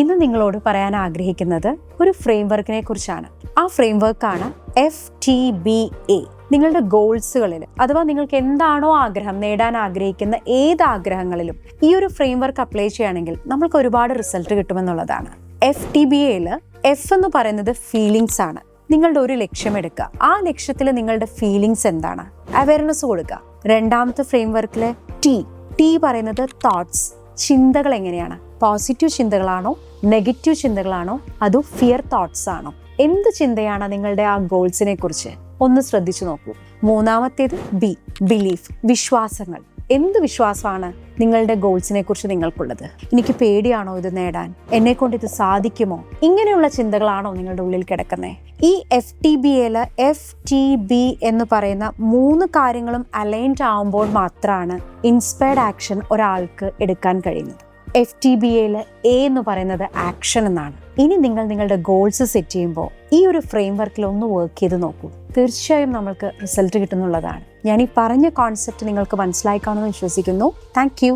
ഇന്ന് നിങ്ങളോട് പറയാൻ ആഗ്രഹിക്കുന്നത് ഒരു ഫ്രെയിം വർക്കിനെ കുറിച്ചാണ്. ആ ഫ്രെയിം വർക്കാണ് FTBA. നിങ്ങളുടെ ഗോൾസുകളിൽ അഥവാ നിങ്ങൾക്ക് എന്താണോ ആഗ്രഹം, നേടാൻ ആഗ്രഹിക്കുന്ന ഏത് ആഗ്രഹങ്ങളിലും ഈ ഒരു ഫ്രെയിം വർക്ക് അപ്ലൈ ചെയ്യുകയാണെങ്കിൽ നമ്മൾക്ക് ഒരുപാട് റിസൾട്ട് കിട്ടുമെന്നുള്ളതാണ്. FTBAയിൽ F എന്ന് പറയുന്നത് ഫീലിങ്സ് ആണ്. നിങ്ങളുടെ ഒരു ലക്ഷ്യം എടുക്കുക, ആ ലക്ഷ്യത്തിൽ നിങ്ങളുടെ ഫീലിങ്സ് എന്താണ്, അവയർനെസ് കൊടുക്കുക. രണ്ടാമത്തെ ഫ്രെയിം വർക്കിലെ T പറയുന്നത് തോട്ട്സ്, ചിന്തകൾ എങ്ങനെയാണ്, പോസിറ്റീവ് ചിന്തകളാണോ നെഗറ്റീവ് ചിന്തകളാണോ അതോ ഫിയർ തോട്ട്സ് ആണോ, എന്ത് ചിന്തയാണ് നിങ്ങളുടെ ആ ഗോൾസിനെ കുറിച്ച് ഒന്ന് ശ്രദ്ധിച്ചു നോക്കൂ. മൂന്നാമത്തേത് ബിലീഫ്, വിശ്വാസങ്ങൾ. എന്ത് വിശ്വാസമാണ് നിങ്ങളുടെ ഗോൾസിനെ കുറിച്ച് നിങ്ങൾക്കുള്ളത്? എനിക്ക് പേടിയാണോ ഇത് നേടാൻ, എന്നെ കൊണ്ട് ഇത് സാധിക്കുമോ, ഇങ്ങനെയുള്ള ചിന്തകളാണോ നിങ്ങളുടെ ഉള്ളിൽ കിടക്കുന്നത്? ഈ FTBAയിൽ FTB എന്ന് പറയുന്ന 3 കാര്യങ്ങളും അലൈൻഡ് ആവുമ്പോൾ മാത്രമാണ് ഇൻസ്പയർഡ് ആക്ഷൻ ഒരാൾക്ക് എടുക്കാൻ കഴിയുന്നത്. FTBAയിൽ A എന്ന് പറയുന്നത് ആക്ഷൻ എന്നാണ്. ഇനി നിങ്ങൾ നിങ്ങളുടെ ഗോൾസ് സെറ്റ് ചെയ്യുമ്പോൾ ഈ ഒരു ഫ്രെയിം വർക്കിൽ ഒന്ന് വർക്ക് ചെയ്ത് നോക്കൂ. തീർച്ചയായും നമ്മൾക്ക് റിസൾട്ട് കിട്ടുന്നുള്ളതാണ്. ഞാൻ ഈ പറഞ്ഞ കോൺസെപ്റ്റ് നിങ്ങൾക്ക് മനസ്സിലായി കാണുമെന്ന് വിശ്വസിക്കുന്നു. Thank you.